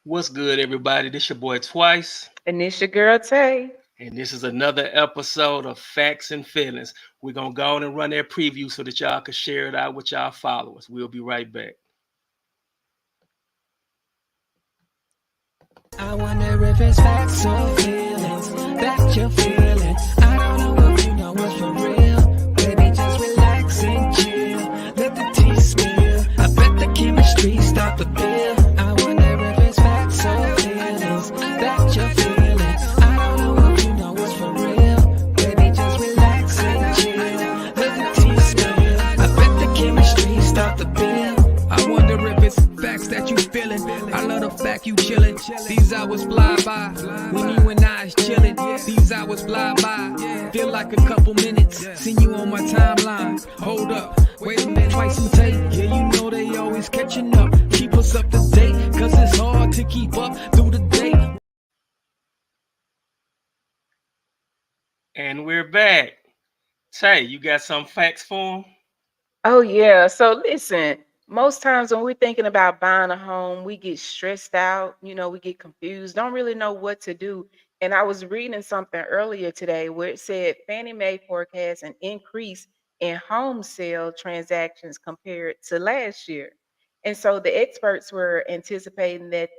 What's good, everybody? This your boy Twice, And this your girl Tay. and this is another episode of Facts and Feelings. We're gonna go on and run that preview so that y'all can share it out with y'all followers. We'll be right back. I wonder if it's facts or feelings that you're feeling. I don't know if you know what's for real. Baby, just relax and chill. Let the tea spill. I bet the chemistry stop the bill. I wonder if it's facts or feelings that you're feeling. I don't know if you know what's for real. Baby, just relax and chill. Let the tea spill. I bet the chemistry stop the bill. I wonder if it's facts that you feeling. I love the fact you chillin'. These hours fly by when you and I is chillin'. These hours fly by, feel like a couple minutes. Seen you on my timeline. Hold up, wait a minute, Twice and Tay. Yeah, you know they always catching up. Keep us up to date, cause it's hard to keep up through the day. And we're back. Tay, you got some facts for them? Oh yeah. So listen, most times when we're thinking about buying a home, we get stressed out, we get confused, don't really know what to do. And I was reading something earlier today where it said Fannie Mae forecasts an increase in home sale transactions compared to last year. And so the experts were anticipating that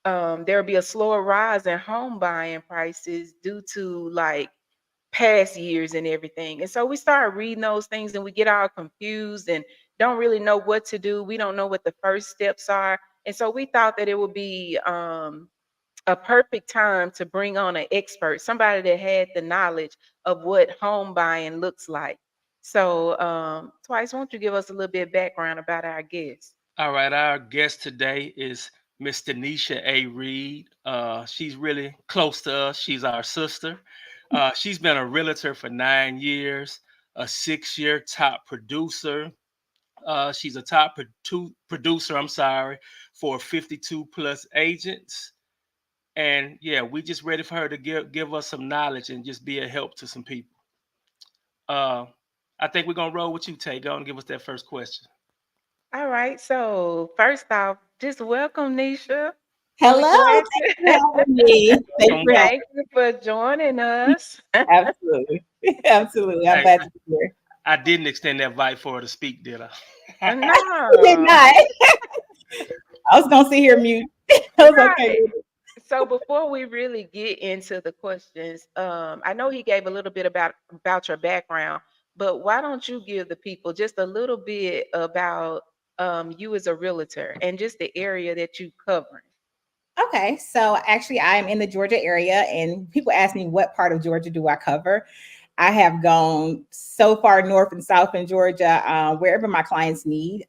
there'll be a slower rise in home buying prices due to like past years and everything. And so we start reading those things and we get all confused and don't really know what to do. We don't know what the first steps are. And so we thought that it would be a perfect time to bring on an expert, somebody that had the knowledge of what home buying looks like. So, Twice, won't you give us a little bit of background about our guest? All right, our guest today is Miss Tanisha A. Reed. She's really close to us. She's our sister. She's been a realtor for 9 years, a 6-year top producer. She's a top producer, I'm sorry, for 52 plus agents. And yeah, we just ready for her to give us some knowledge and just be a help to some people. Uh, I think we're gonna roll with you, Tay. Go and give us that first question. All right. So, first off, just welcome, Nisha. Really Hello, glad thank you for to having me. Thank you Welcome, for welcome. having thank you for joining us. Absolutely. Absolutely. I'm Hey, glad to be here. I didn't extend that invite for her to speak, did I? You did No. not. I was gonna sit here mute. I was okay Right. with it. So before we really get into the questions, I know he gave a little bit about your background, but why don't you give the people just a little bit about you as a realtor and just the area that you covering? Okay, so actually, I'm in the Georgia area, and people ask me what part of Georgia do I cover. I have gone so far north and south in Georgia, wherever my clients need.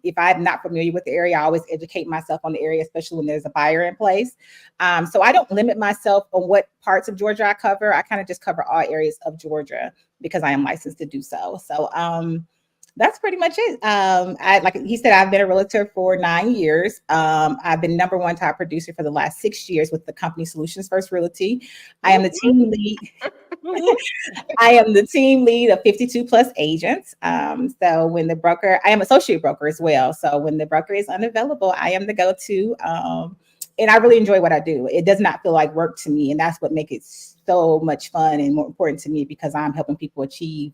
If I'm not familiar with the area, I always educate myself on the area, especially when there's a buyer in place. So I don't limit myself on what parts of Georgia I cover. I kind of just cover all areas of Georgia because I am licensed to do so. So that's pretty much it. I like he said, I've been a realtor for 9 years. I've been number one top producer for the last 6 years with the company Solutions First Realty. I am Whoop, the whoop. team lead. Woo-hoo. I am the team lead of 52 plus agents. So when the broker, I am associate broker as well. So when the broker is unavailable, I am the go-to. And I really enjoy what I do. It does not feel like work to me, and that's what makes it so much fun and more important to me because I'm helping people achieve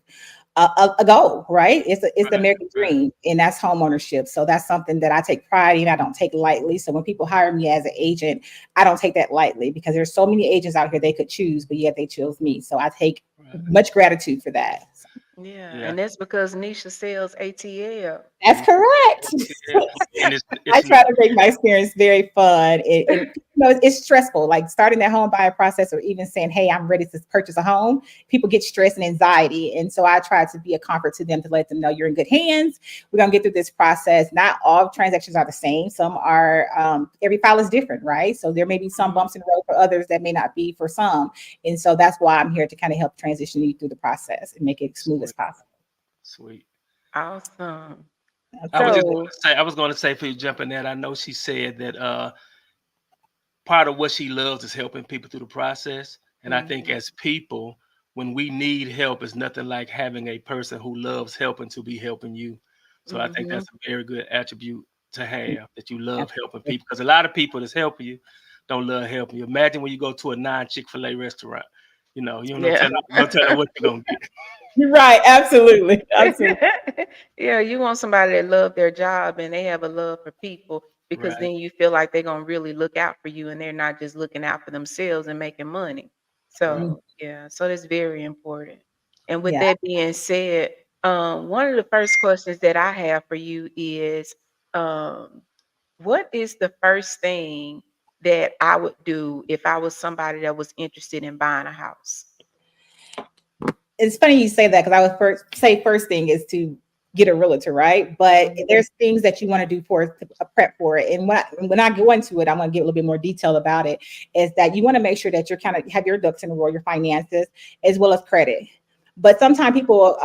a goal, right? It's the Right, American right. dream, and that's home ownership. So that's something that I take pride in. I don't take lightly. So when people hire me as an agent, I don't take that lightly because there's so many agents out here they could choose, but yet they chose me. So I take Right. much gratitude for that. So Yeah, Yeah. and that's because Nisha sells ATL. that's correct. Yeah. And I it's try to make my experience very fun. It's stressful, like starting that home buying process or even saying, hey, I'm ready to purchase a home. People get stress and anxiety. And so I try to be a comfort to them to let them know you're in good hands. We're going to get through this process. Not all transactions are the same. Some are, every file is different, right? So there may be some bumps in the road for others that may not be for some. And so that's why I'm here to kind of help transition you through the process and make it as smooth as sweet. possible. Sweet. Awesome. Absolutely. So, I was gonna say for you jumping that, I know she said that part of what she loves is helping people through the process. And I think mhm, as people, when we need help, it's nothing like having a person who loves helping to be helping you. So I think mhm. that's a very good attribute to have, that you love helping Absolutely. people. Because a lot of people that's helping you don't love helping you. Imagine when you go to a non-Chick-fil-A restaurant, you don't Yeah. tell them what you're gonna get. You're right. Absolutely. Absolutely. Yeah, you want somebody that love their job and they have a love for people because Right. then you feel like they're gonna really look out for you and they're not just looking out for themselves and making money. Right. So yeah, so that's very important. And with Yeah. that being said, one of the first questions that I have for you is, um, what is the first thing that I would do if I was somebody that was interested in buying a house? It's funny you say that because I would first thing is to get a realtor, right? But Mhm. there's things that you want to do for to prep for it. And when I go into it, I want to get a little bit more detail about it. Is that you want to make sure that you're kind of have your ducks in a row, your finances as well as credit. But sometimes people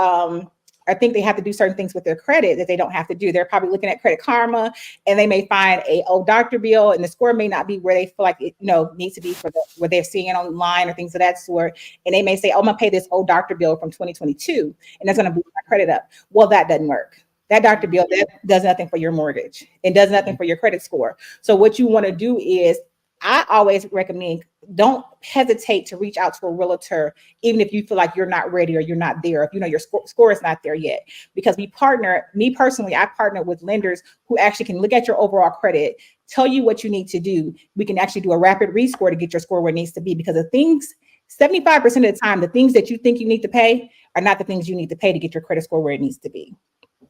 I think they have to do certain things with their credit that they don't have to do. They're probably looking at Credit Karma, and they may find a old doctor bill, and the score may not be where they feel like it, needs to be for what they're seeing online or things of that sort. And they may say, "Oh, I'm gonna pay this old doctor bill from 2022, and that's gonna boost my credit up." Well, that doesn't work. That doctor bill that does nothing for your mortgage. It does nothing for your credit score. So what you want to do is, I always recommend don't hesitate to reach out to a realtor, even if you feel like you're not ready or you're not there, if you know your score is not there yet. Because me personally, I partner with lenders who actually can look at your overall credit, tell you what you need to do. We can actually do a rapid rescore to get your score where it needs to be. Because the things, 75% of the time, the things that you think you need to pay are not the things you need to pay to get your credit score where it needs to be.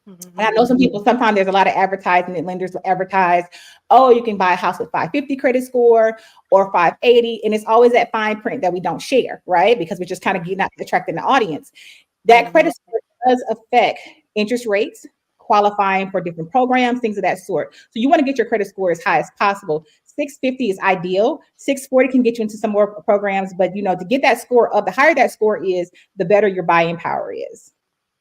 And I Mhm. know some people, sometimes there's a lot of advertising that lenders will advertise, oh, you can buy a house with 550 credit score or 580. And it's always that fine print that we don't share, right? Because we're just kind of getting out, attracting the audience. That Mhm. credit score does affect interest rates, qualifying for different programs, things of that sort. So you want to get your credit score as high as possible. 650 is ideal. 640 can get you into some more programs, but to get that score up, the higher that score is, the better your buying power is.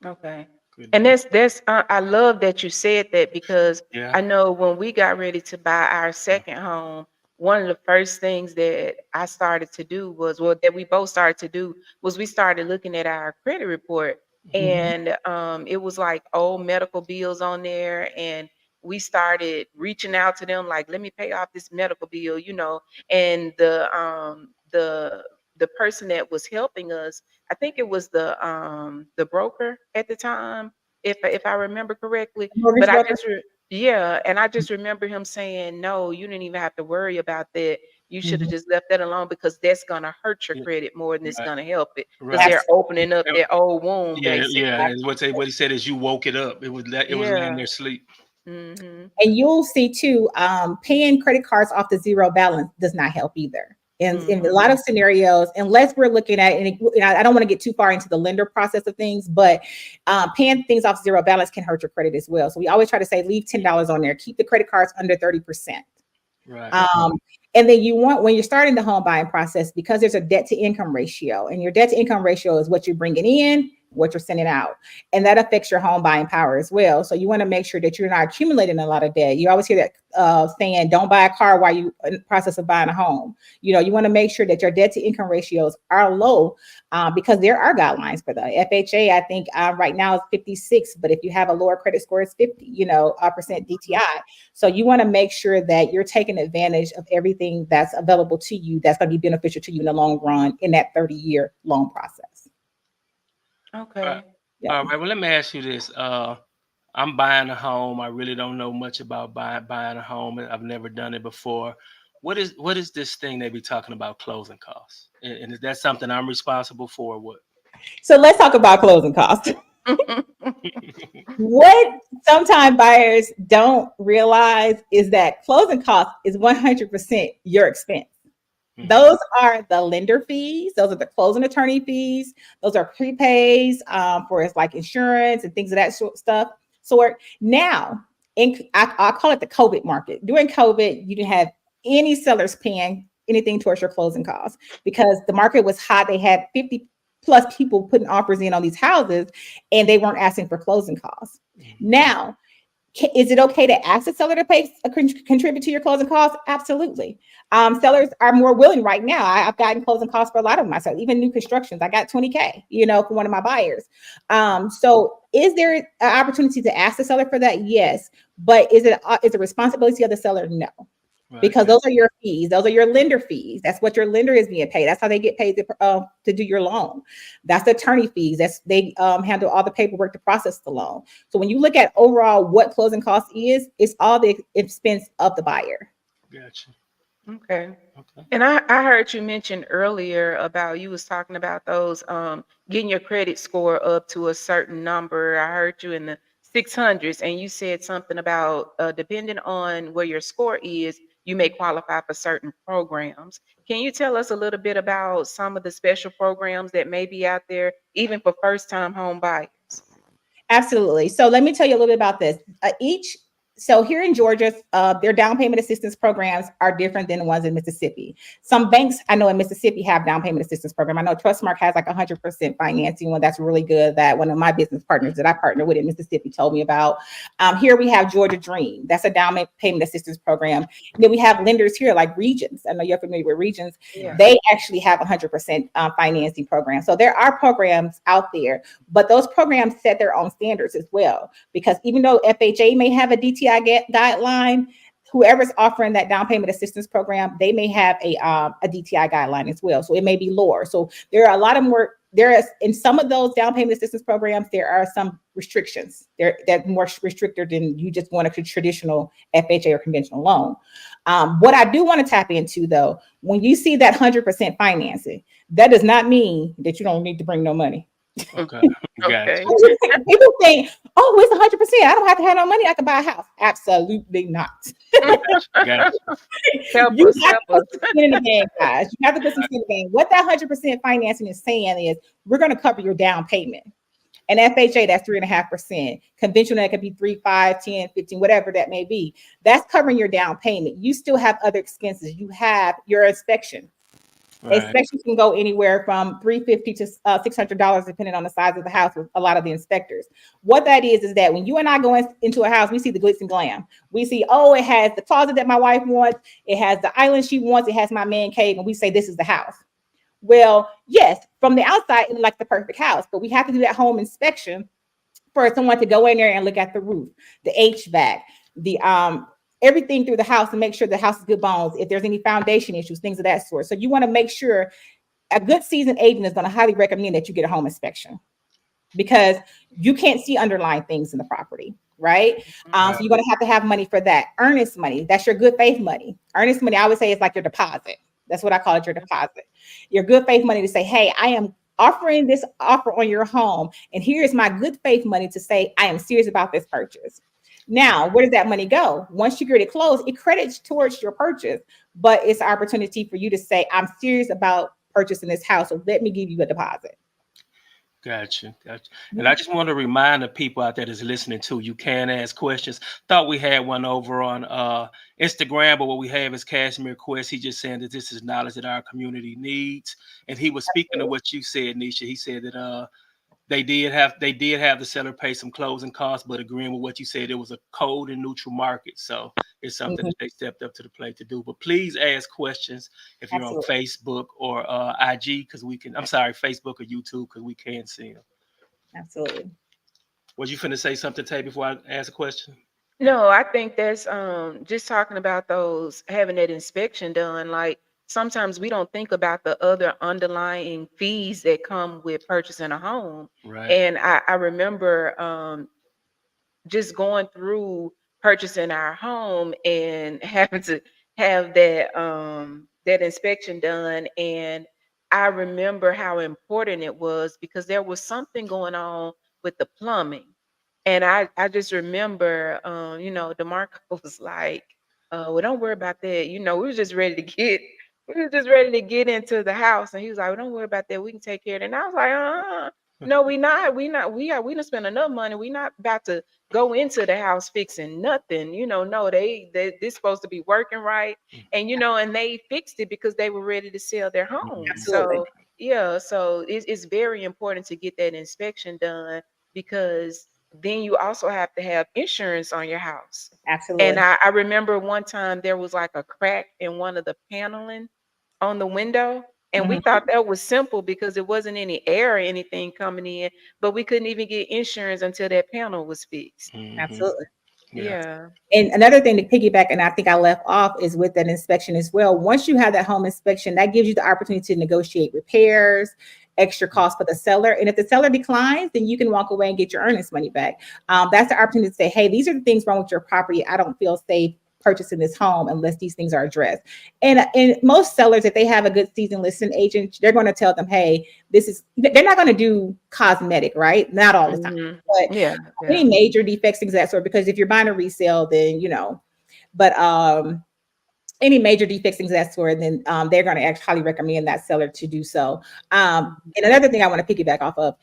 Okay. Good And deal. that's I love that you said that because Yeah. I know when we got ready to buy our second home, one of the first things that I started to do was, well, that we both started to do was we started looking at our credit report, Mhm. and it was like old medical bills on there, and we started reaching out to them like, let me pay off this medical bill, and the person that was helping us, I think it was the broker at the time, if I remember correctly. Mortgage But I broker. just yeah, and I just remember him saying, "No, you didn't even have to worry about that. You should have Mhm. just left that alone because that's gonna hurt your Yeah. credit more than it's Right. gonna help it because Right. they're Absolutely. opening up Yep. their old wound Yeah, yeah. basically." And what he said is you woke it up. It was laying Yeah. there asleep. Mhm. And you'll see too, paying credit cards off the zero balance does not help either. And in a Mhm. lot of scenarios, unless we're looking at, and I don't want to get too far into the lender process of things, but paying things off zero balance can hurt your credit as well. So we always try to say leave $10 on there, keep the credit cards under 30%. Right. Um, and then you want, when you're starting the home buying process, because there's a debt to income ratio, and your debt to income ratio is what you're bringing in, what you're sending out. And that affects your home buying power as well. So you want to make sure that you're not accumulating a lot of debt. You always hear that saying, don't buy a car while you in the process of buying a home. You want to make sure that your debt to income ratios are low, because there are guidelines for the FHA. I think right now it's 56, but if you have a lower credit score, it's 50, percent DTI. So you want to make sure that you're taking advantage of everything that's available to you that's going to be beneficial to you in the long run in that 30-year loan process. Uh, Okay. Yep. all right. Well, let me ask you this. I'm buying a home. I really don't know much about buying a home. I've never done it before. What is this thing they be talking about closing costs? And is that something I'm responsible for? Or what? So let's talk about closing costs. What sometimes buyers don't realize is that closing costs is 100% your expense. Hmm. Those are the lender fees. Those are the closing attorney fees. Those are prepays for it's like insurance and things of that stuff. Sort now, I call it the COVID market. During COVID, you didn't have any sellers paying anything towards your closing costs because the market was hot. They had 50 plus people putting offers in on these houses, and they weren't asking for closing costs. Hmm. Now, Is it okay to ask the seller to pay contribute to your closing costs? Absolutely. Sellers are more willing right now. I've gotten closing costs for a lot of myself, even new constructions. I got 20K, for one of my buyers. So is there an opportunity to ask the seller for that? Yes. But is it responsibility of the seller? No, Right. because those are your fees. Those are your lender fees. That's what your lender is being paid. That's how they get paid to do your loan. That's the attorney fees. They handle all the paperwork to process the loan. So when you look at overall what closing costs is, it's all the expense of the buyer. Gotcha. Okay. Okay. And I heard you mention earlier about you was talking about those getting your credit score up to a certain number. I heard you in the 600s, and you said something about depending on where your score is, you may qualify for certain programs. Can you tell us a little bit about some of the special programs that may be out there, even for first-time home buyers? Absolutely. So let me tell you a little bit about this. So here in Georgia, their down payment assistance programs are different than the ones in Mississippi. Some banks I know in Mississippi have down payment assistance program. I know Trustmark has like 100% financing one that's really good that one of my business partners that I partner with in Mississippi told me about. Here we have Georgia Dream. That's a down payment assistance program. And then we have lenders here like Regions. I know you're familiar with Regions. Yeah. They actually have 100% financing program. So there are programs out there, but those programs set their own standards as well. Because even though FHA may have a DTI guideline, whoever's offering that down payment assistance program, they may have a DTI guideline as well. So it may be lower. So there are a lot of more. There is in some of those down payment assistance programs, there are some restrictions. That more restricted than you just want a traditional FHA or conventional loan. What I do want to tap into though, when you see that 100% financing, that does not mean that you don't need to bring no money. Okay. Gotcha. Okay. People think, oh, it's 100%. I don't have to have no money. I can buy a house. Absolutely not. Gotcha. Help You us, have to help put us. some skin in the game, guys. You have to put some skin in the game. What that 100% financing is saying is we're going to cover your down payment. And FHA, that's 3.5%. Conventional, that could be 3, 5, 10, 15, whatever that may be. That's covering your down payment. You still have other expenses. You have your inspection. Right. Inspections can go anywhere from $350 to $600, depending on the size of the house with a lot of the inspectors. What that is that when you and I go into a house, we see the glitz and glam. We see, oh, it has the closet that my wife wants. It has the island she wants. It has my man cave. And we say, this is the house. Well, yes, from the outside, it looks like the perfect house, but we have to do that home inspection for someone to go in there and look at the roof, the HVAC, the everything through the house to make sure the house is good bones. If there's any foundation issues, things of that sort. So you want to make sure a good seasoned agent is going to highly recommend that you get a home inspection because you can't see underlying things in the property, right? So you're going to have money for that. Earnest money, that's your good faith money. Earnest money, I would say, is like your deposit. That's what I call it, your deposit. Your good faith money to say, hey, I am offering this offer on your home, and here's my good faith money to say I am serious about this purchase. Now, where does that money go? Once you get it closed, it credits towards your purchase, but it's an opportunity for you to say, I'm serious about purchasing this house, so let me give you a deposit. Gotcha. And I just want to remind the people out there that's listening too, you can ask questions. Thought we had one over on Instagram, but what we have is Cashmere Quest. He just saying that this is knowledge that our community needs. And he was speaking of what you said, Nisha. He said that they did have the seller pay some closing costs, but agreeing with what you said, it was a cold and neutral market. So it's something Mhm. that they stepped up to the plate to do. But please ask questions if you're on Absolutely. Facebook or IG, because I'm sorry, Facebook or YouTube, because we can see them. Absolutely. Was you finna say something, Tay, before I ask a question? No, I think that's just talking about those having that inspection done. Like sometimes we don't think about the other underlying fees that come with purchasing a home. Right. And I remember just going through purchasing our home and having to have that inspection done. And I remember how important it was because there was something going on with the plumbing. And I just remember DeMarco was like, well, don't worry about that. We were just ready to get we were just ready to get into the house. And he was like, well, don't worry about that. We can take care of it. And I was like, no, we done spent enough money. We not about to go into the house fixing nothing. No, they're supposed to be working right. And they fixed it because they were ready to sell their home. Mhm. Absolutely. So yeah, so it's very important to get that inspection done because then you also have to have insurance on your house. And Absolutely. I remember one time there was like a crack in one of the paneling on the window. And we Mhm. thought that was simple because it wasn't any air or anything coming in, but we couldn't even get insurance until that panel was fixed. Hmm. Absolutely. Yeah. Yeah. And another thing to piggyback, and I think I left off, is with that inspection as well. Once you have that home inspection, that gives you the opportunity to negotiate repairs, extra costs for the seller. And if the seller declines, then you can walk away and get your earnest money back. That's the opportunity to say, hey, these are the things wrong with your property. I don't feel safe purchasing this home unless these things are addressed. And most sellers, if they have a good seasoned listing agent, they're going to tell them, hey, this is, they're not going to do cosmetic, right? Not all the time. Hmm. But Yeah. any Yeah. major defects, things of that sort, because if you're buying a resale, then but any major defects, things of that sort, then they're going to actually highly recommend that seller to do so. And another thing I want to piggyback off of,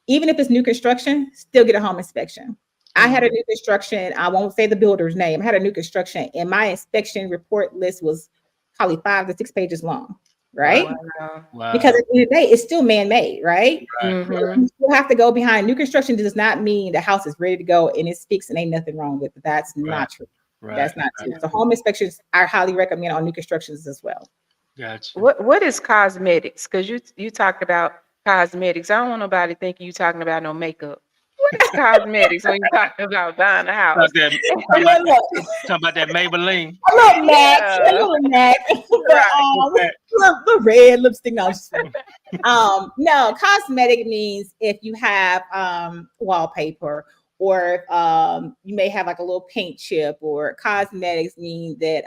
even if it's new construction, still get a home inspection. I had a Hmm. new construction. I won't say the builder's name. I had a new construction, and my inspection report list was probably 5 to 6 pages long, Wow. right? Wow. Because Wow. at the end of the day, it's still man-made, right? Right. So Hmm. you still have to go behind. New construction does not mean the house is ready to go and it's fixed and ain't nothing wrong with it. That's Right. not true. Right. That's not Right. true. Yeah. So home inspections I highly recommend on new constructions as well. Gotcha. What is cosmetics? Because you talked about cosmetics. I don't want nobody thinking you talking about no makeup. What is cosmetics when you talking about buying a Talk house? that, Look, look, talking about that Maybelline. a little MAC, a Yeah. little MAC, but Right. little red lipstick. No, I'm just kidding. No, cosmetic means if you have wallpaper, or if you may have like a little paint chip, or cosmetics mean that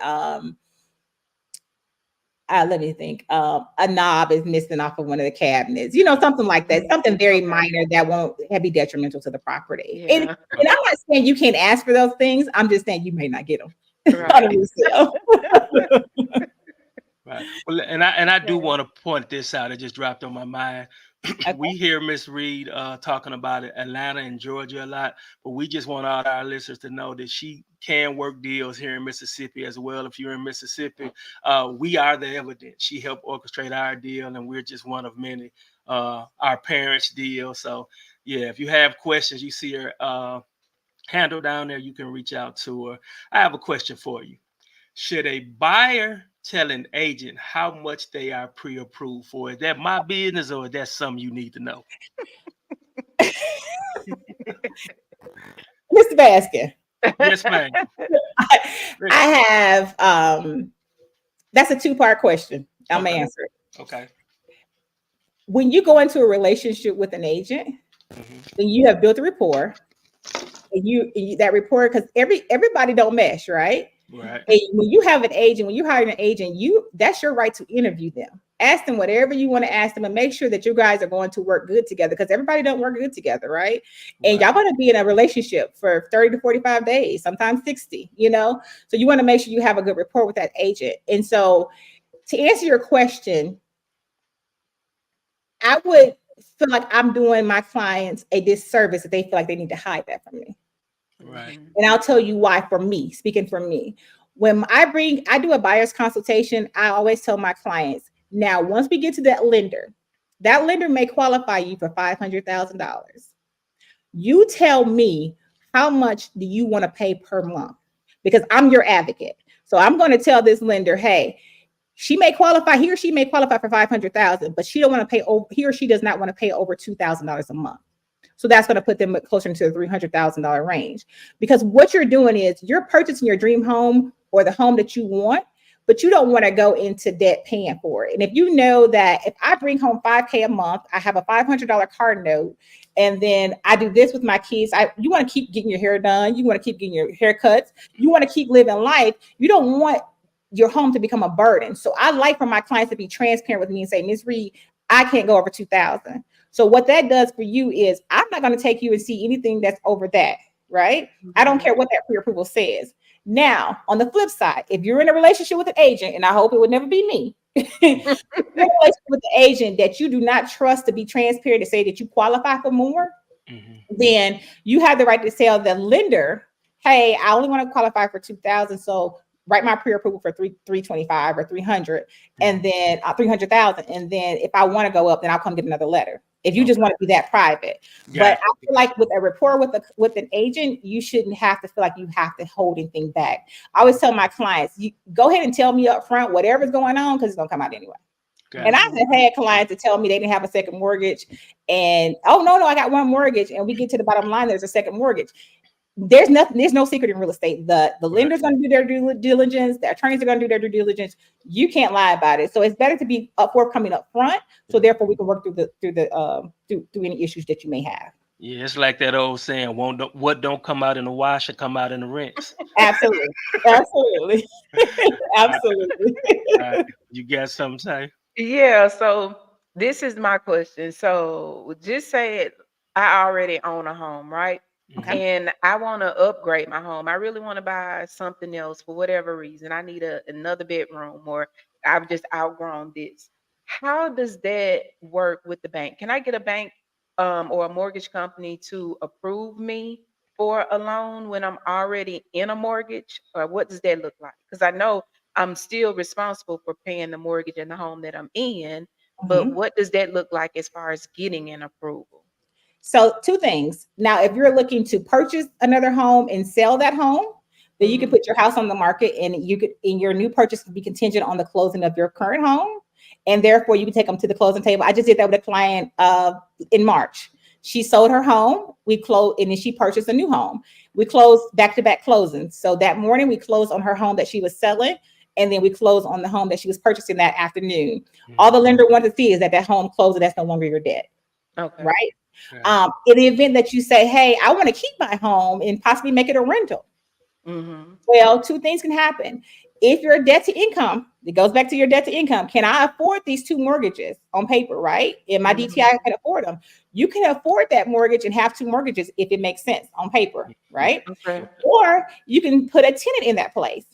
let me think. A knob is missing off of one of the cabinets, something like that, Mhm. something very Okay. minor that won't be detrimental to the property. And, Yeah. and I'm not saying you can't ask for those things. I'm just saying you may not get them on a Right. resale. Right. Well, and I do Okay. want to point this out. It just dropped on my mind. Okay. We hear Miss Reed talking about Atlanta and Georgia a lot, but we just want all our listeners to know that she can work deals here in Mississippi as well. If you're in Mississippi, we are the evidence. She helped orchestrate our deal, and we're just one of many. Our parents' deal. So yeah, if you have questions, you see her handle down there, you can reach out to her. I have a question for you. Should a buyer tell an agent how much they are pre-approved for? Is that my business or is that something you need to know? Mr. Baskin, Yes, ma'am. I have that's a two-part question. I'm gonna Okay. answer it. Okay. When you go into a relationship with an agent, Hmm. then you have built a rapport, and that rapport, because everybody don't mesh, right? Right. And when you have an agent, when you hire an agent, that's your right to interview them. Ask them whatever you want to ask them, and make sure that you guys are going to work good together, because everybody don't work good together, right? And Right. y'all going to be in a relationship for 30 to 45 days, sometimes 60. So you want to make sure you have a good rapport with that agent. And so, to answer your question, I would feel like I'm doing my clients a disservice if they feel like they need to hide that from me. Right. Mhm. And I'll tell you why. For me, speaking for me, when I do a buyer's consultation, I always tell my clients, now, once we get to that lender may qualify you for $500,000. You tell me, how much do you want to pay per month? Because I'm your advocate. So I'm going to tell this lender, hey, he or she may qualify for 500,000, but she don't want to pay over, he or she does not want to pay over $2,000 a month. So that's going to put them closer to the $300,000 range. Because what you're doing is you're purchasing your dream home, or the home that you want, but you don't want to go into debt paying for it. And if you know that if I bring home $5K a month, I have a $500 car note, and then I do this with my kids, you want to keep getting your hair done, you want to keep getting your haircuts, you want to keep living life. You don't want your home to become a burden. So I like for my clients to be transparent with me and say, Ms. Reed, I can't go over 2,000. So what that does for you is I'm not going to take you and see anything that's over that, right? I don't Mhm. care what that pre-approval says. Now, on the flip side, if you're in a relationship with an agent, and I hope it would never be me, if you're in a relationship with the agent that you do not trust to be transparent to say that you qualify for more, Hmm. then you have the right to tell the lender, hey, I only want to qualify for 2,000. So write my pre-approval for 325 or 300, and Mhm. then 300,000. And then if I want to go up, then I'll come get another letter. If you just Okay. want to be that private. But Gotcha. I feel like with a rapport with an agent, you shouldn't have to feel like you have to hold anything back. I always tell my clients, you go ahead and tell me up front whatever's going on, because it's gonna come out anyway. And Gotcha. I have had clients to tell me they didn't have a second mortgage, and oh no, I got one mortgage, and we get to the bottom line, there's a second mortgage. There's no secret in real estate. The Right. lender's going to do their due diligence, the attorneys are going to do their due diligence. You can't lie about it. So it's better to be forthcoming up front, so therefore we can work through any issues that you may have. Yeah, it's like that old saying, what don't come out in the wash should come out in the rinse. Absolutely. Absolutely. Uh, Absolutely. you got something to say? Yeah, so this is my question. So just say I already own a home, right? Okay. Mhm. And I want to upgrade my home. I really want to buy something else for whatever reason. I need another bedroom, or I've just outgrown this. How does that work with the bank? Can I get a bank or a mortgage company to approve me for a loan when I'm already in a mortgage? Or what does that look like? Because I know I'm still responsible for paying the mortgage in the home that I'm in, but Mhm. what does that look like as far as getting an approval? So two things. Now, if you're looking to purchase another home and sell that home, then you can Mhm. put your house on the market, and you could, in your new purchase, could be contingent on the closing of your current home, and therefore you can take them to the closing table. I just did that with a client in March. She sold her home. We closed, and then she purchased a new home. We closed back-to-back closings. So that morning we closed on her home that she was selling, and then we closed on the home that she was purchasing that afternoon. All Mhm. the lender wanted to see is that home closed, and that's no longer your debt, Okay. right? Gotcha. In the event that you say, hey, I want to keep my home and possibly make it a rental. Mhm. Well, two things can happen. If you're debt to income, it goes back to your debt to income. Can I afford these two mortgages on paper, right? In my Mhm. DTI, I can afford them. You can afford that mortgage and have two mortgages if it makes sense on paper, Mhm. right? Okay. Or you can put a tenant in that place.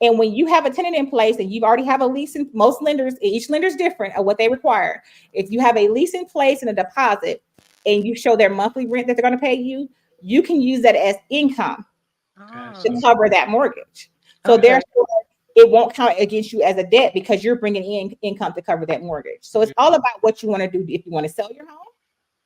And when you have a tenant in place and you've already have a lease in, most lenders, each lender is different of what they require. If you have a lease in place and a deposit, and you show their monthly rent that they're going to pay you, you can use that as income Gotcha. to Ah, cover that mortgage. So okay. therefore, it won't count against you as a debt because you're bringing in income to cover that mortgage. So it's Yeah. all about what you want to do. If you want to sell your home,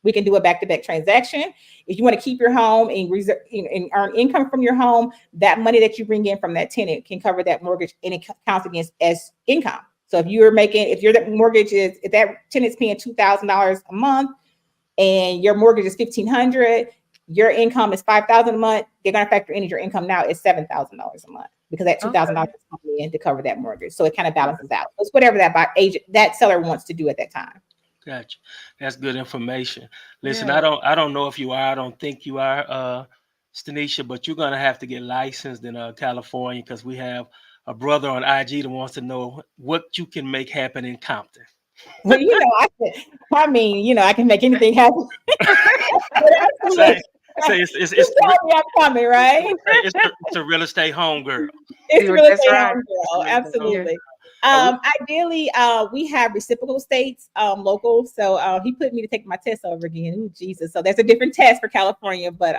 we can do a back-to-back transaction. If you want to keep your home and and earn income from your home, that money that you bring in from that tenant can cover that mortgage, and it counts against as income. So if your mortgage is, if that tenant's paying $2,000 a month and your mortgage is 1,500, your income is 5,000 a month, they're going to factor in your income now is $7,000 a month, because that $2,000 Okay. is coming in to cover that mortgage. So it kind of balances out. It's whatever that seller wants to do at that time. Gotcha. That's good information. Listen, Yeah. I don't know if you are, I don't think you are, Stanisha, but you're gonna have to get licensed in California, because we have a brother on IG that wants to know what you can make happen in Compton. Well, I can make anything happen. Say, Absolutely. say You tell me I'm coming, right? it's a real estate home girl. It's a real That's estate right. home It's a girl. real estate home. Yeah. Absolutely. Oh, Ideally, we have reciprocal states, local. So he put me to take my test over again. Ooh, Jesus. So that's a different test for California. But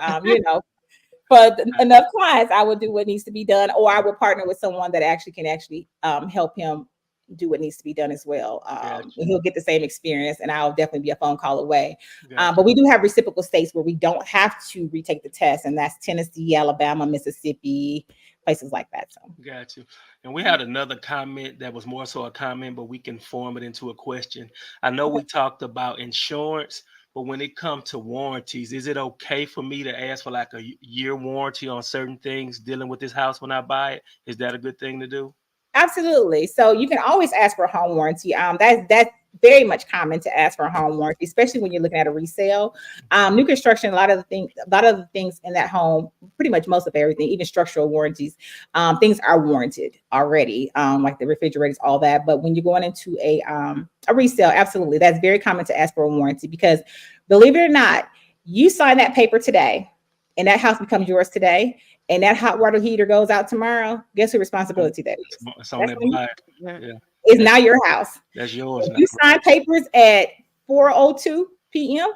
for enough clients, I will do what needs to be done, or I will partner with someone that actually can help him do what needs to be done as well. gotcha, And he'll get the same experience, and I'll definitely be a phone call away. gotcha, But we do have reciprocal states where we don't have to retake the test, and that's Tennessee, Alabama, Mississippi, places like that. So, gotcha. And we had another comment that was more so a comment, but we can form it into a question. I know okay. we talked about insurance, but when it comes to warranties, is it okay for me to ask for like a year warranty on certain things dealing with this house when I buy it? Is that a good thing to do? Absolutely. So you can always ask for a home warranty. That's very much common to ask for a home warranty, especially when you're looking at a resale. New construction, a lot of the things in that home, pretty much most of everything, even structural warranties, things are warranted already, like the refrigerators, all that. But when you're going into a resale, absolutely, that's very common to ask for a warranty, because believe it or not, you sign that paper today, and that house becomes yours today, and that hot water heater goes out tomorrow, guess whose Um, responsibility that is? it's on That's that on you. buyer. Yeah. Yeah, It's that, now your house. that's yours If now. you sign papers at 4:02 p.m.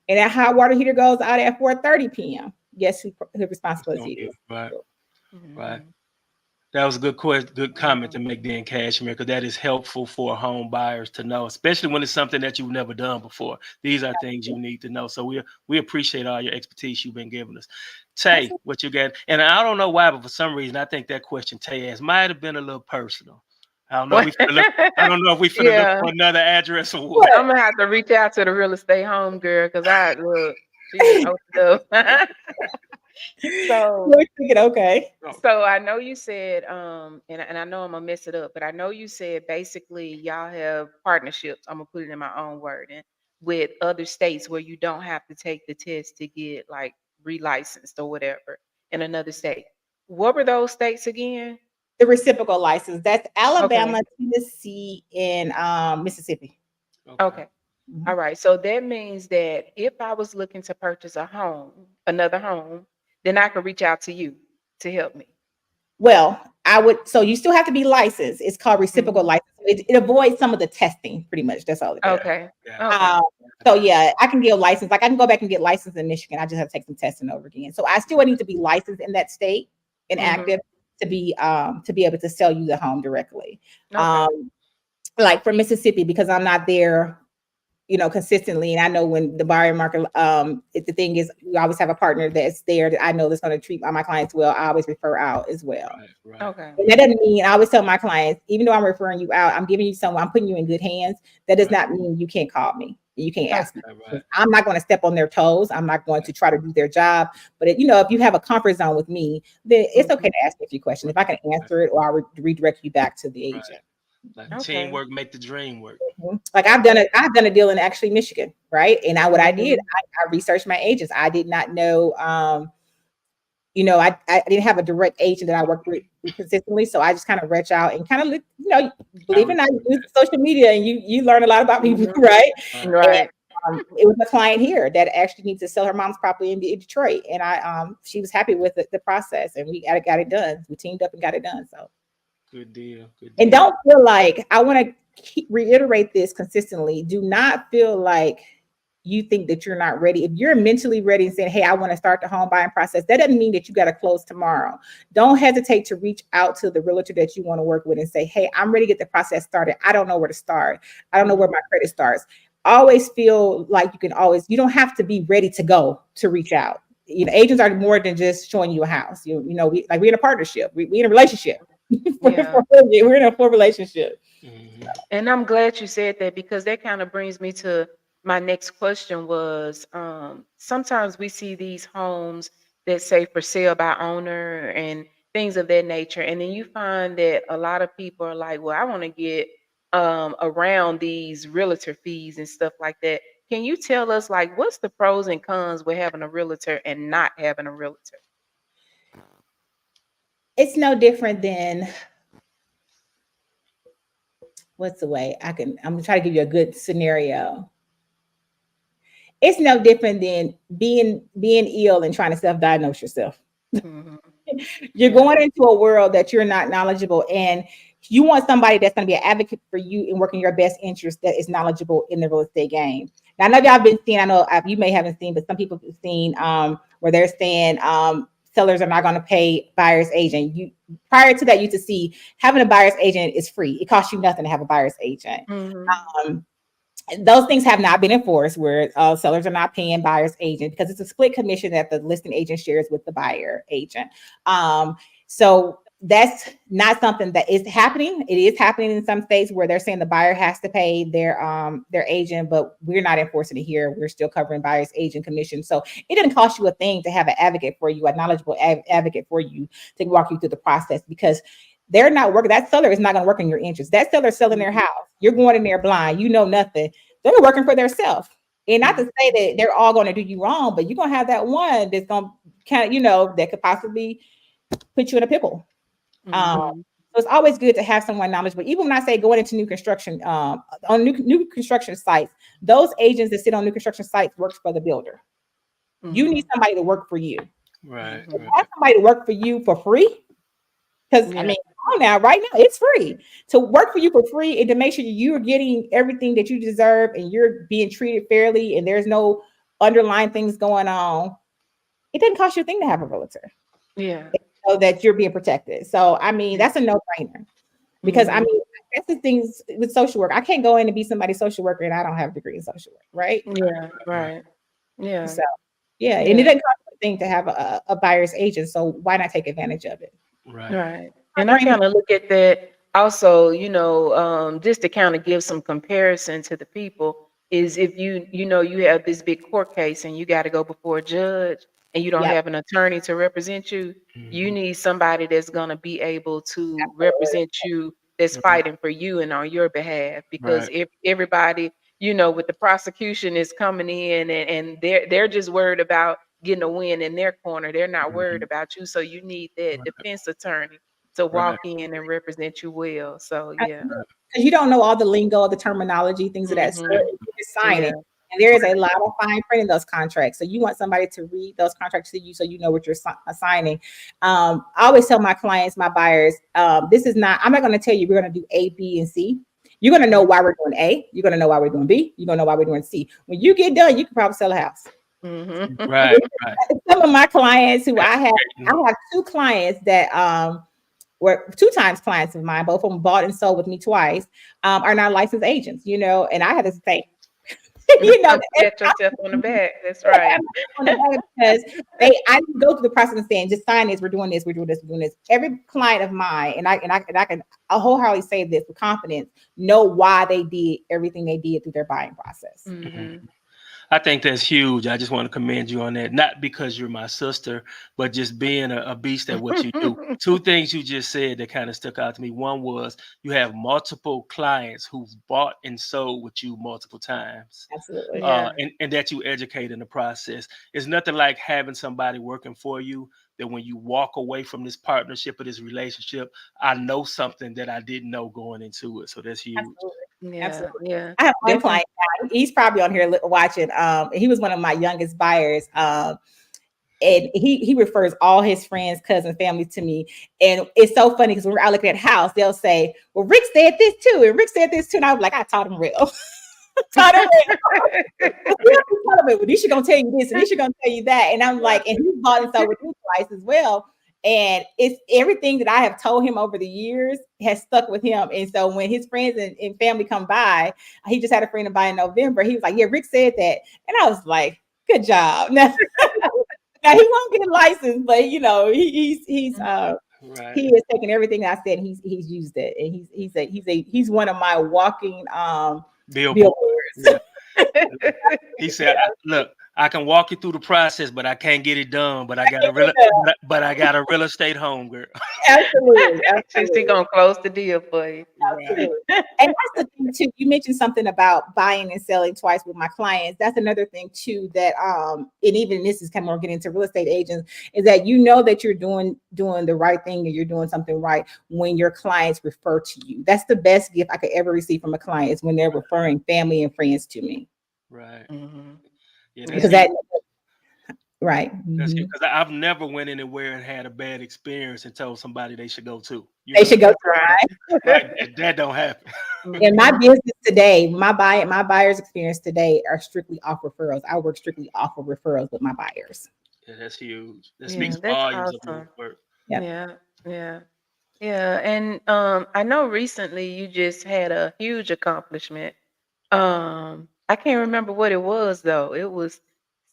and that hot water heater goes out at 4:30 p.m., guess whose It's on responsibility it you. is? Right, right. Mhm. That was a good question, good comment to Mhm. make there in Cashmere, because that is helpful for home buyers to know, especially when it's something that you've never done before. These are things you need to know. So we appreciate all your expertise you've been giving us. Tay, Absolutely. what you got? And I don't know why, but for some reason I think that question Tay asked might have been a little personal. I don't know. What? We finna look. I don't know if we finna look Yeah, for another address or what. What? I'm gonna have to reach out to the real estate home girl because I look, she didn't open up. So We're thinking, okay. Oh, I know you said, and I know I'm gonna mess it up, but I know you said basically y'all have partnerships. I'm gonna put it in my own wording with other states where you don't have to take the test to get like relicensed or whatever in another state. What were those states again? The reciprocal license. That's Okay. Alabama, Tennessee, and Mississippi. okay. Okay. All Mhm. right. So that means that if I was looking to purchase a home, another home, then I could reach out to you to help me. Well, I would. So you still have to be licensed. It's called reciprocal Mhm. license. It avoids some of the testing, pretty much. That's all it does. Got Okay. it. Got it. Okay. Um, I so got it. yeah, I can get a license. Like I can go back and get licensed in Michigan. I just have to take some testing over again. So I still need to be licensed in that state and Mhm. active to be able to sell you the home directly. Okay. Like for Mississippi, because I'm not there, consistently. And I know when the buyer market, the thing is, we always have a partner that's there that I know that's going to treat all my clients well. I always refer out as well. Right. Right. Okay. And that doesn't mean I always tell my clients, even though I'm referring you out, I'm giving you someone, I'm putting you in good hands. That does Right. not mean you can't call me. You can't ask me. Okay. Right. Right. 'Cause I'm not going to step on their toes. I'm not going to try to do their job. But if you have a comfort zone with me, then it's okay Mhm. to ask me a few questions. Right. If I can Right. answer it, or I'll redirect you back to the Right. agent. Like Okay. teamwork make the dream work. Mhm. Like Okay. I've done a deal in actually Michigan, right? And what I did, Mhm. I researched my agents. I did not know, I didn't have a direct agent that I worked with consistently. So I just kind of reach out and kind of, I believe it or not, you respect use that. social media and you learn a lot about people, Mhm. right? Right. And Right. it was a client here that actually needs to sell her mom's property in Detroit. And she was happy with the process, and we got it done. We teamed up and got it done. So, Good deal. Good and deal. don't feel like, I want to reiterate this consistently. Do not feel like you think that you're not ready. If you're mentally ready and saying, hey, I want to start the home buying process, that doesn't mean that you got to close tomorrow. Don't hesitate to reach out to the realtor that you want to work with and say, hey, I'm ready to get the process started. I don't know where to start. I don't know where Mhm. my credit starts. Always feel like you don't have to be ready to go to reach out. Agents are more than just showing you a house. We're in a partnership. We in a relationship. Yeah. We're in a full relationship. Hmm. And I'm glad you said that because that kind of brings me to my next question was sometimes we see these homes that say for sale by owner and things of that nature. And then you find that a lot of people are like, well, I want to get around these realtor fees and stuff like that. Can you tell us like what's the pros and cons with having a realtor and not having a realtor? It's no different than, what's the way I'm gonna try to give you a good scenario. It's no different than being ill and trying to self-diagnose yourself. Hmm. You're Yeah. going into a world that you're not knowledgeable, and you want somebody that's going to be an advocate for you and working your best interest, that is knowledgeable in the real estate game. Now, I know y'all been seeing, I know you may haven't seen, but some people have seen, where they're saying, sellers are not going to pay buyer's agent. Prior to that, you to see having a buyer's agent is free. It costs you nothing to have a buyer's agent. Hmm. Um, those things have not been enforced, where sellers are not paying buyer's agent, because it's a split commission that the listing agent shares with the buyer agent. So that's not something that is happening. It is happening in some states where they're saying the buyer has to pay their agent, but we're not enforcing it here. We're still covering buyer's agent commission. So it didn't cost you a thing to have an advocate for you, a knowledgeable advocate for you, to walk you through the process, because they're not working. That seller is not going to work in your interest. That seller selling their house. You're going in there blind. You know nothing. They're working for themselves. And not to Hmm. say that they're all going to do you wrong, but you're going to have that one that's going to that could possibly put you in a pickle. Um, Hmm. so it's always good to have someone knowledgeable. Even when I say going into new construction, on new construction sites, those agents that sit on new construction sites works for the builder. You need Hmm. somebody to work for you. Right. To Hmm. have Right. somebody to work for you for free, because I Yeah. mean, come on now, right now it's free to work for you for free, and to make sure you're getting everything that you deserve and you're being treated fairly and there's no underlying things going on. It doesn't cost you a thing to have a realtor. Yeah. so that you're being protected. So, I mean, that's a no-brainer because I Mhm. mean, that's the things with social work. I can't go in and be somebody's social worker and I don't have a degree in social work, right? Yeah, Right. right. Yeah, So, yeah, and it yeah, doesn't cost anything to have a buyer's agent. So why not take advantage of it? Right. right. And I No-brainer. kind of look at that also, just to kind of give some comparison to the people is if you have this big court case and you got to go before a judge and you don't Yep, have an attorney to represent you, you Mhm. need somebody that's going to be able to absolutely. represent you, that's Right. fighting for you and on your behalf. Because Right. if everybody, with the prosecution is coming in and they're just worried about getting a win in their corner. They're not worried Mhm. about you. So you need that Right. defense attorney to Right. walk in and represent you well. So yeah. Because you don't know all the lingo, the terminology, things of that sort. Hmm. You just sign Yeah. it. And there is a lot of fine print in those contracts. So you want somebody to read those contracts to you so you know what you're signing. I always tell my clients, my buyers, I'm not going to tell you we're going to do A, B, and C. You're going to know why we're doing A. You're going to know why we're doing B. You're going to know why we're doing C. When you get done, you can probably sell a house. Hmm. Right. Right. Some of my clients who I Educating. have two clients that were two times clients of mine, both of them bought and sold with me twice, are not licensed agents, and I had to say, and Pat yourself on the back. That's right. on the back because I didn't go through the process of saying, just sign this, we're doing this, we're doing this, we're doing this. Every client of mine, and I can wholeheartedly say this with confidence, know why they did everything they did through their buying process. Hmm. I think that's huge. I just want to commend you on that. Not because you're my sister, but just being a beast at what you do. Two things you just said that kind of stuck out to me. One was you have multiple clients who've bought and sold with you multiple times. Absolutely. Yeah. And that you educate in the process. It's nothing like having somebody working for you that when you walk away from this partnership or this relationship, I know something that I didn't know going into it. So that's huge. Absolutely. Yeah. Absolutely. Yeah. I have one Definitely. client now. He's probably on here watching. He was one of my youngest buyers. And he refers all his friends, cousins, family to me. And it's so funny because when we're out looking at a house, they'll say, well, Rick said this too, and Rick said this too. And I was like, I taught him real. Taught him real. Well, Nisha gonna tell you this, and Nisha gonna tell you that. And I'm like, and he's bought and sold with me twice as well. And it's everything that I have told him over the years has stuck with him. And so when his friends and family come by, he just had a friend to buy in November. He was like, yeah, Rick said that. And I was like, good job. Now he won't get licensed, but Right. he has taken everything I said and he's used it. And he's one of my walking Billboard. billboards. Yeah. He said, "Look, I can walk you through the process, but I can't get it done. But I got a real, but I got a real estate home, girl." Absolutely, She's absolutely. gonna close the deal for you. Right. Absolutely. And that's the thing too. You mentioned something about buying and selling twice with my clients. That's another thing too that and even this is kind of more getting into real estate agents, is that that you're doing the right thing and you're doing something right when your clients refer to you. That's the best gift I could ever receive from a client, is when they're referring family and friends to me. Right. Hmm. Yeah, that's Because Yeah. huge. that right. That's huge Mhm. because I've never went anywhere and had a bad experience and told somebody they should go to. You They know, should go That's try. right? That don't happen. In my right. business today, my buyers experience today are strictly off referrals. I work strictly off of referrals with my buyers. Yeah, that's huge. That Yeah, speaks that's volumes of your awesome. work. Yep. Yeah, yeah, yeah. And I know recently you just had a huge accomplishment. I can't remember what it was though. It was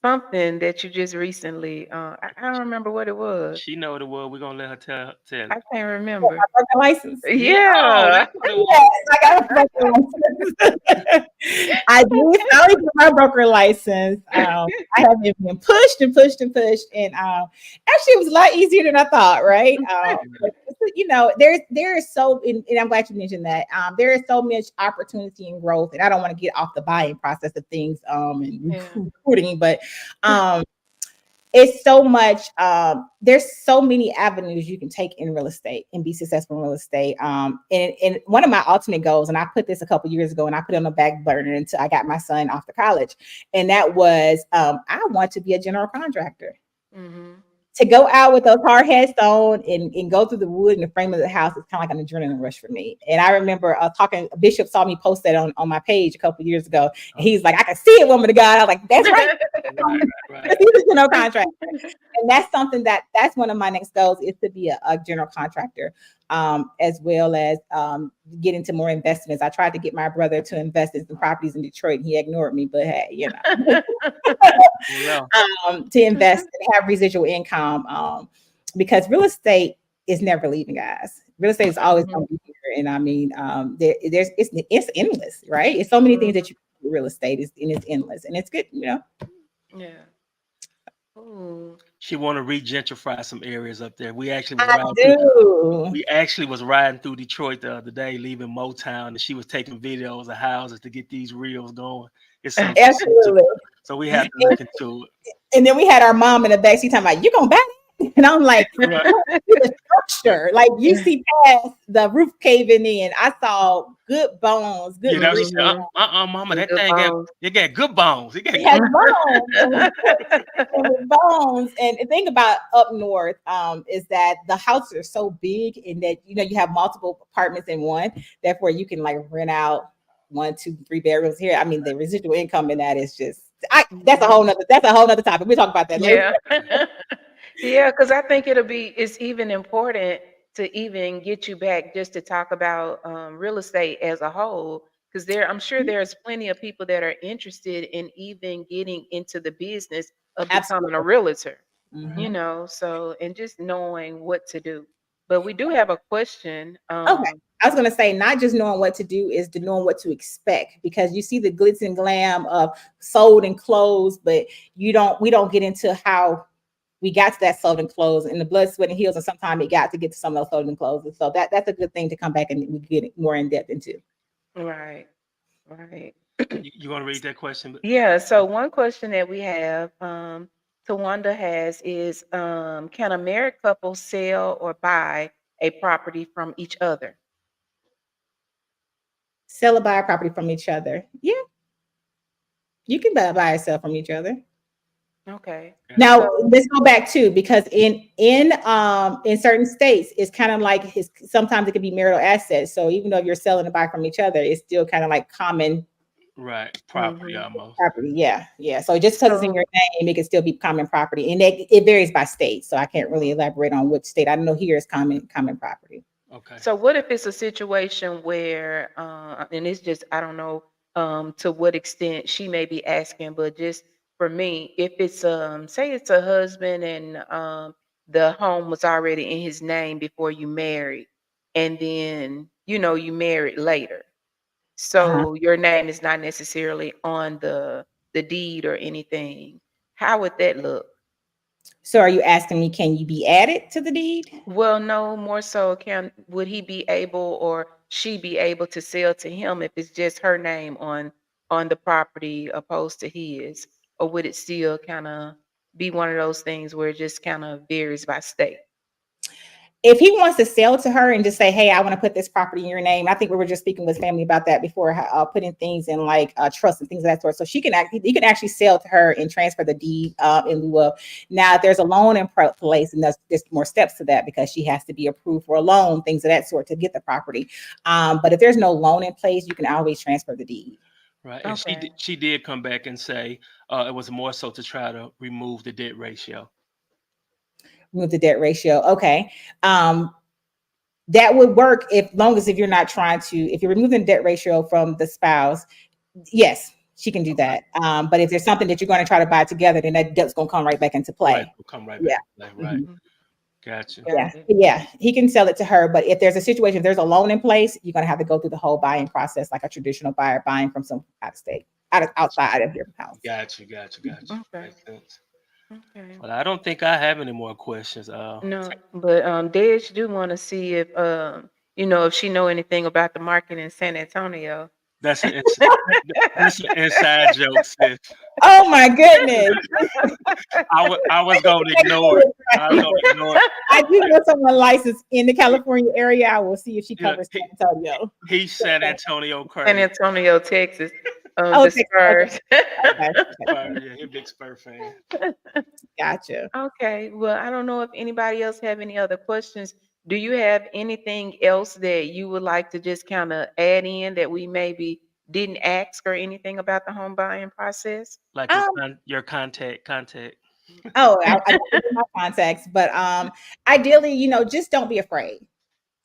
something that you just recently. I don't remember what it was. She know the word. We're gonna let her tell I it. can't My remember. broker license. Yeah. Oh, Yeah. that's what it was. Yes, I got a broker license. I did finally get my broker license. I have been pushed and pushed and pushed, and actually, it was a lot easier than I thought. Right? But, there is and I'm glad you mentioned that. There is so much opportunity and growth, and I don't want to get off the buying process of things and Yeah. recruiting, but it's so much there's so many avenues you can take in real estate and be successful in real estate, and one of my ultimate goals, and I put this a couple years ago and I put it on the back burner until I got my son off to college, and that was I want to be a general contractor. Hmm. To go out with those hard hats on and go through the wood and the frame of the house is kind of like an adrenaline rush for me. And I remember Bishop saw me post that on my page a couple years ago. And he's like, I can see it, woman of God. I was like, that's right. Right. Right. He's a general contractor. And that's something that's one of my next goals is to be a general contractor, as well as get into more investments. I tried to get my brother to invest in some properties in Detroit, and he ignored me. But hey, No. to invest and have residual income, because real estate is never leaving, guys. Real estate is always Mhm, going to be here, and I mean, there's it's endless, right? It's so many things that mhm. you can do with real estate is and it's endless, and it's good, Yeah. Ooh. She want to re-gentrify some areas up there. I do. We actually was riding through Detroit the other day, leaving Motown, and she was taking videos of houses to get these reels going. It's something to see too. Absolutely. So we have to look into And then we had our mom in the back. She talking about, you gonna buy that? And I'm like, it. Right. no, it's a structure. Like you see past the roof caving in. I saw good bones, You good know, she brick. said, Mhm. mama, Some that good thing got bones. it got good bones. It got It has bones. And with bones. And the thing about up north is that the houses are so big and that you have multiple apartments in one. Therefore, you can like rent out 1, 2, 3 bedrooms here. I mean, the residual income in that is just Mhm. that's a whole nother topic. We'll talk about that later. Yeah. Yeah, because I think it's even important to even get you back just to talk about real estate as a whole. Because I'm sure there's plenty of people that are interested in even getting into the business of becoming a Absolutely. realtor, Mhm. so, and just knowing what to do. But we do have a question. Okay. I was gonna say not just knowing what to do is to knowing what to expect because you see the glitz and glam of sold and closed, but we don't get into how we got to that sold and closed and the blood, sweat, and heels, and sometimes it got to get to some of those sold and closed. And so that's a good thing to come back and we get more in depth into. Right, right. You want to read that question? Yeah, so one question that we have, Tawanda has is, can a married couple sell or buy a property from each other? Sell or buy a property from each other. Yeah, you can buy or sell from each other. Okay. Gotcha. Now So, let's go back too, because in certain states, it's kind of like sometimes it can be marital assets. So even though you're selling and buy from each other, it's still kind of like common Right. Property mhm. almost. property. Yeah, yeah. So just because it's in your So name, it can still be common property, and it varies by state. So I can't really elaborate on which state. I know here is common property. Okay. So what if it's a situation where, and it's just, I don't know to what extent she may be asking, but just for me, if it's say it's a husband and the home was already in his name before you married, and then you married later, Uh-huh. so your name is not necessarily on the deed or anything. How would that look? So are you asking me, can you be added to the deed? Well, no, more so would he be able or she be able to sell to him if it's just her name on the property opposed to his? Or would it still kind of be one of those things where it just kind of varies by state? If he wants to sell to her and just say, "Hey, I want to put this property in your name," I think we were just speaking with family about that before, putting things in like trust and things of that sort. So he can actually sell to her and transfer the deed in lieu of. Now, if there's a loan in place, and there's more steps to that because she has to be approved for a loan, things of that sort to get the property. But if there's no loan in place, you can always transfer the deed. Right. And Okay. she did come back and say it was more so to try to remove the debt ratio. Move the debt ratio. Okay. Um, that would work if long as if you're not trying to if you're removing the debt ratio from the spouse, yes, she can do Okay. that. But if there's something that you're going to try to buy together, then that debt's going to come right back into Right. play. We'll come right back Yeah. to that. Right. Mhm. Mhm. Gotcha. Yeah, Got it. yeah, he can sell it to her, but if there's a situation, if there's a loan in place, you're gonna have to go through the whole buying process like a traditional buyer buying from some out of state, outside of your house. Gotcha. Gotcha. Gotcha. Okay. Makes sense. Okay. Well, I don't think I have any more questions. No, but Dej do want to see if if she know anything about the market in San Antonio. That's an that's an inside joke, sis. Oh my goodness. I was gonna ignore it. I was gonna ignore it. I do know someone licensed in the California area. I will see if she Yeah, covers San Antonio. he's San Antonio San crazy. Antonio, Texas. Oh, The Texas. Okay. Spurs. Okay. Spur, yeah, he's a big Spur fan. Gotcha. Okay. Well, I don't know if anybody else have any other questions. Do you have anything else that you would like to just kind of add in that we maybe didn't ask or anything about the home buying process? Like Um, your contact. oh, I don't give you my contacts, but ideally, just don't be afraid.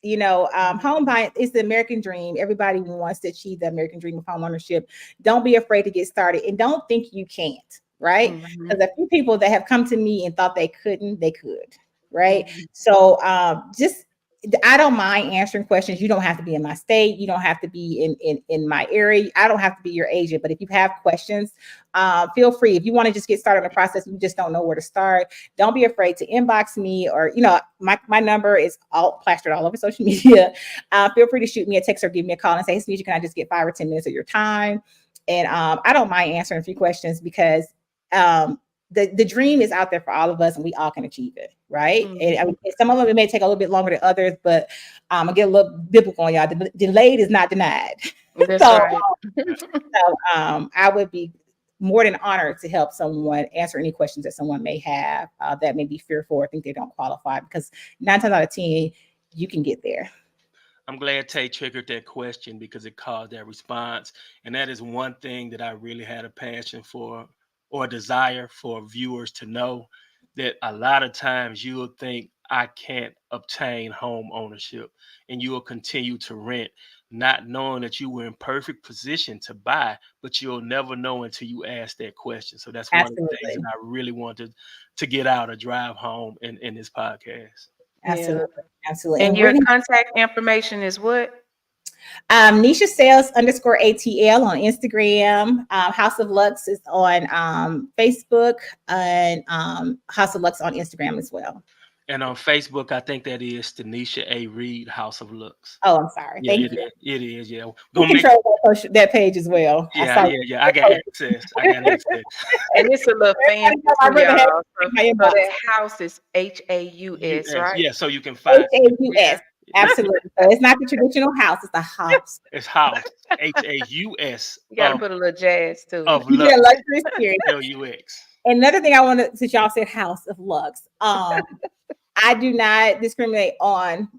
Home buying is the American dream. Everybody wants to achieve the American dream of home ownership. Don't be afraid to get started, and don't think you can't, right? Mhm. Because a few people that have come to me and thought they couldn't, they could, right? Mhm. So just I don't mind answering questions. You don't have to be in my state. You don't have to be in my area. I don't have to be your agent. But if you have questions, feel free. If you want to just get started on the process, you just don't know where to start. Don't be afraid to inbox me, or my number is all plastered all over social media. Feel free to shoot me a text or give me a call and say, hey, Sneezy, can I just get 5 or 10 minutes of your time? And I don't mind answering a few questions because the dream is out there for all of us, and we all can achieve it, right? And I Mhm. mean, some of them it may take a little bit longer than others, but I'm gonna get a little biblical on y'all. Delayed is not denied. That's so, right. I would be more than honored to help someone answer any questions that someone may have that may be fearful or think they don't qualify, because 9 times out of 10 you can get there. I'm glad Tay triggered that question because it caused that response. And that is one thing that I really had a passion for or a desire for viewers to know, that a lot of times you will think I can't obtain home ownership and you will continue to rent, not knowing that you were in perfect position to buy, but you'll never know until you ask that question. So that's one of the things that Absolutely. I really wanted to get out or drive home in this podcast. Yeah. Absolutely. Absolutely. And And your Brittany, contact information is what? Nisha Sales _ ATL on Instagram. House of Lux is on Facebook, and House of Lux on Instagram as well. And on Facebook, I think that is Tanisha A. Reed, House of Looks. Oh, I'm sorry. Yeah, Thank it you. is. It is. Yeah, He gonna make. controls that page as well. I Yeah, saw. yeah, yeah. I got access. I got access. And it's a little fancy Everybody know too, I'd rather have y'all. it So, in my so inbox. that house is HAUS, US. right? Yeah, so you can find. Yeah. HAUS. Absolutely. So it's not the traditional house; it's a house. It's House. HAUS You got to put a little jazz to it. of You get a Lux. luxury experience. LUX. Another thing I want to, since y'all said House of Lux, I do not discriminate on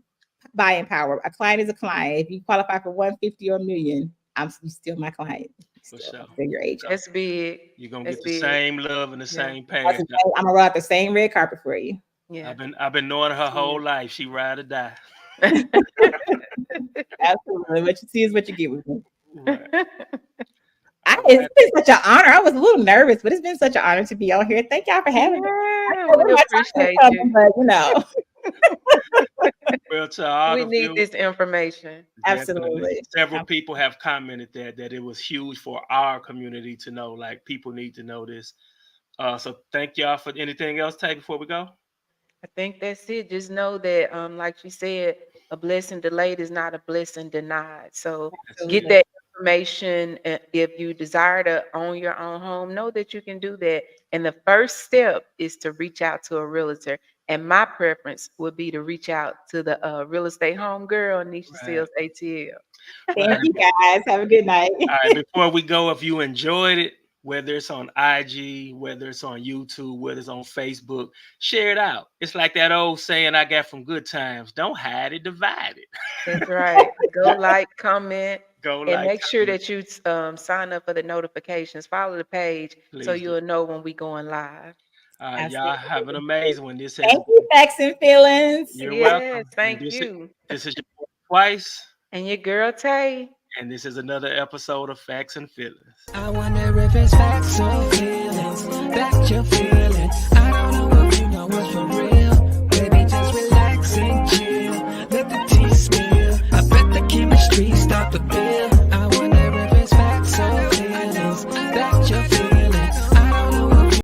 buying power. A client is a client. If you qualify for 150 or a million, you still my client. For I'm sure. still your agent. That's big. You're gonna That's get the big. same love and the Yeah. same passion. I'm gonna run out the same red carpet for you. Yeah. I've been knowing her whole life. She ride or die. Absolutely. What you see is what you get with me. Right. It's been such an honor. I was a little nervous, but it's been such an honor to be on here. Thank y'all for having me. I Yeah, don't know we where my time is appreciate coming, you. but Well, to all We the need viewers, this information. definitely. absolutely. Several people have commented that it was huge for our community to know. Like, people need to know this. So thank y'all. For anything else, Tay, before we go? I think that's it. Just know that, like she said, a blessing delayed is not a blessing denied. So That's get it. Absolutely. that information. If you desire to own your own home, know that you can do that. And the first step is to reach out to a realtor. And my preference would be to reach out to the real estate home girl, Nisha Right. Seals ATL. Right. Thank you guys. Have a good night. All right. Before we go, if you enjoyed it, whether it's on IG, whether it's on YouTube, whether it's on Facebook, share it out. It's like that old saying I got from Good Times: don't hide it, divide it. That's right. Go like, comment, Go and like, make sure comment, that you sign up for the notifications. Follow the page so please do. you'll know when we going live. All right, y'all have an Absolutely. amazing one. This has Thank you, Facts and Feelings. You're Yes, welcome. And thank you. this is your boy Twice, And your girl Tay. and this is another episode of Facts and Feelings. I wonder if it's facts or feelings. Back your feelings. I don't know if you know what's for real.